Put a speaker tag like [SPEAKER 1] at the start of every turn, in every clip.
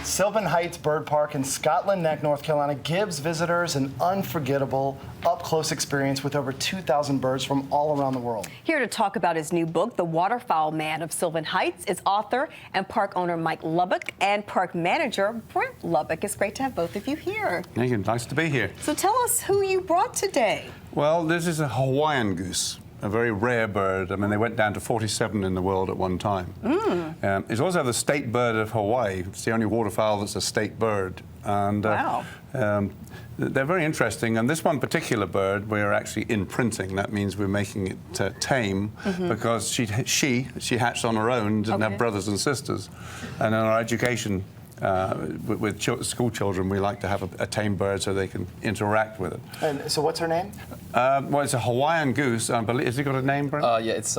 [SPEAKER 1] Sylvan Heights Bird Park in Scotland Neck, North Carolina gives visitors an unforgettable, up-close experience with over 2,000 birds from all around the world.
[SPEAKER 2] Here to talk about his new book, The Waterfowl Man of Sylvan Heights, is author and park owner Mike Lubbock and park manager Brent Lubbock. It's great to have both of you here.
[SPEAKER 3] Thank you. Nice to be here.
[SPEAKER 2] So tell us who you brought today.
[SPEAKER 3] Well, this is a Hawaiian goose, a very rare bird. I mean, they went down to 47 in the world at one time. It's also the state bird of Hawaii. It's the only waterfowl that's a state bird. And
[SPEAKER 2] wow.
[SPEAKER 3] They're very interesting. And this one particular bird, we're actually imprinting. That means we're making it tame because she hatched on her own, didn't have brothers and sisters. And in our education, with school children, we like to have a tame bird so they can interact with it.
[SPEAKER 1] And so what's her name?
[SPEAKER 3] Well, it's a Hawaiian goose. Has it got a name, Brent?
[SPEAKER 4] Yeah, it's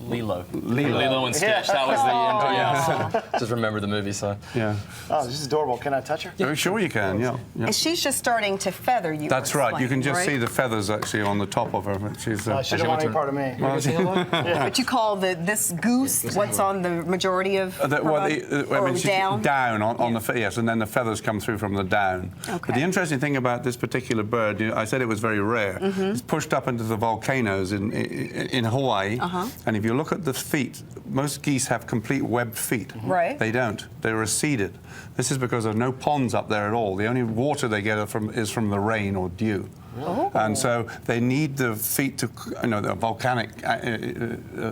[SPEAKER 4] Lilo.
[SPEAKER 3] Lilo
[SPEAKER 4] and Stitch. That was the just remember the movie, so.
[SPEAKER 3] Yeah.
[SPEAKER 1] Oh, this is adorable. Can I touch her?
[SPEAKER 3] Oh, sure you can, yeah.
[SPEAKER 2] And she's just starting to feather you.
[SPEAKER 3] That's right. You can just see
[SPEAKER 2] the.
[SPEAKER 3] the feathers actually on the top of her.
[SPEAKER 1] She didn't want any part of me.
[SPEAKER 2] But you call this goose what's on the majority of down?
[SPEAKER 3] Down on the yes, and then the feathers come through from the down.
[SPEAKER 2] Okay.
[SPEAKER 3] But the interesting thing about this particular bird, I said it was very rare. It's pushed up into the volcanoes in Hawaii, and if you look at the feet, most geese have complete webbed feet.
[SPEAKER 2] Right.
[SPEAKER 3] They don't. They're receded. This is because there's no ponds up there at all. The only water they get is from the rain or dew. Oh. And so they need the feet to, the volcanic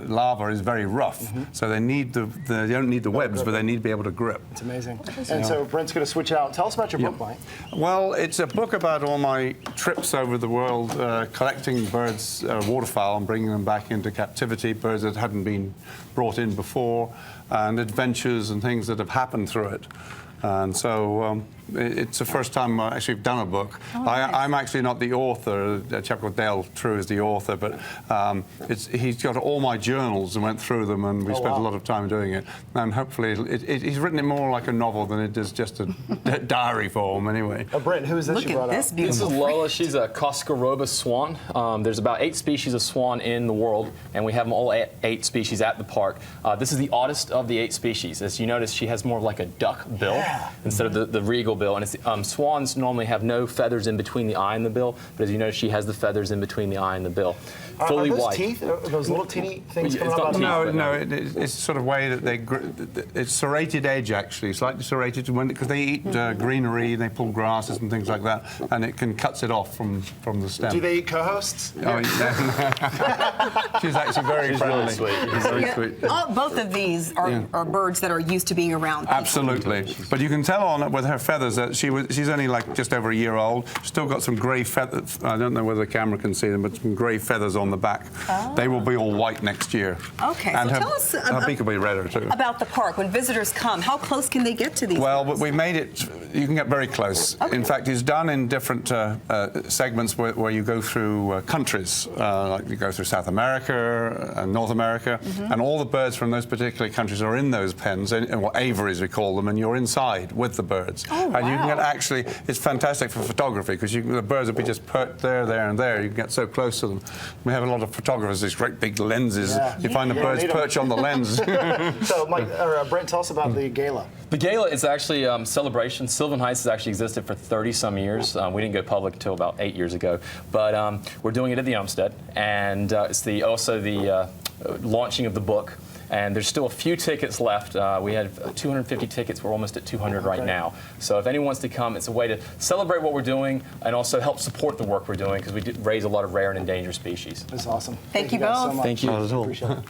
[SPEAKER 3] lava is very rough. So they don't need the webs, but they need to be able to grip.
[SPEAKER 1] It's amazing. And so Brent's going to switch it out. Tell us about your book, Mike.
[SPEAKER 3] Well, it's a book about all my trips over the world, collecting birds, waterfowl, and bringing them back into captivity, birds that hadn't been brought in before, and adventures and things that have happened through it. And so it's the first time I actually done a book.
[SPEAKER 2] Oh, nice.
[SPEAKER 3] I'm actually not the author. A chap called Dale True is the author, but he's got all my journals and went through them, and we spent a lot of time doing it. And hopefully, he's written it more like a novel than it is just a diary form, anyway.
[SPEAKER 1] Brent, who is this you brought out?
[SPEAKER 4] This is Lola. She's a Coscaroba swan. There's about 8 species of swan in the world, and we have them all 8 species at the park. This is the oddest of the 8 species. As you notice, she has more of like a duck bill instead of the regal bill. And it's, swans normally have no feathers in between the eye and the bill, but as you notice, she has the feathers in between the eye and the bill. Fully
[SPEAKER 1] are those
[SPEAKER 4] white.
[SPEAKER 1] Teeth? Are those little teeny things coming
[SPEAKER 4] not
[SPEAKER 1] up out
[SPEAKER 4] teeth,
[SPEAKER 1] of
[SPEAKER 3] it's sort of way that it's serrated edge, actually, slightly serrated, because they eat greenery, they pull grasses and things like that, and it cuts it off from the stem.
[SPEAKER 1] Do they eat co-hosts?
[SPEAKER 3] Oh, she's actually very friendly.
[SPEAKER 4] Really sweet.
[SPEAKER 3] She's very sweet.
[SPEAKER 2] Both of these are birds that are used to being around people.
[SPEAKER 3] Absolutely. But you can tell with her feathers that she's only like just over a year old. Still got some grey feathers. I don't know whether the camera can see them, but some grey feathers on the back. Oh. They will be all white next year.
[SPEAKER 2] Okay,
[SPEAKER 3] and
[SPEAKER 2] so
[SPEAKER 3] her,
[SPEAKER 2] tell us
[SPEAKER 3] her beak will be redder too.
[SPEAKER 2] About the park. When visitors come, how close can they get to these birds?
[SPEAKER 3] We made it, you can get very close. Okay. In fact, it's done in different segments where you go through countries, like you go through South America and North America, and all the birds from those particular countries are in those pens, or aviaries we call them, and you're inside with the birds.
[SPEAKER 2] Oh,
[SPEAKER 3] and you can
[SPEAKER 2] wow.
[SPEAKER 3] get actually, it's fantastic for photography because the birds will be just perched there, and there. You can get so close to them. We have a lot of photographers, these great big lenses. You find the birds perch on the lens.
[SPEAKER 1] So, Mike, Brent, tell us about the gala.
[SPEAKER 4] The gala is actually a celebration. Sylvan Heights has actually existed for 30-some years. We didn't go public until about 8 years ago. But we're doing it at the Olmsted, and it's also the launching of the book. And there's still a few tickets left. We had 250 tickets. We're almost at 200 right now. So if anyone wants to come, it's a way to celebrate what we're doing and also help support the work we're doing because we raise a lot of rare and endangered species.
[SPEAKER 1] That's awesome.
[SPEAKER 2] Thank you
[SPEAKER 1] guys
[SPEAKER 2] both.
[SPEAKER 1] so much.
[SPEAKER 4] Thank you.
[SPEAKER 1] Appreciate it.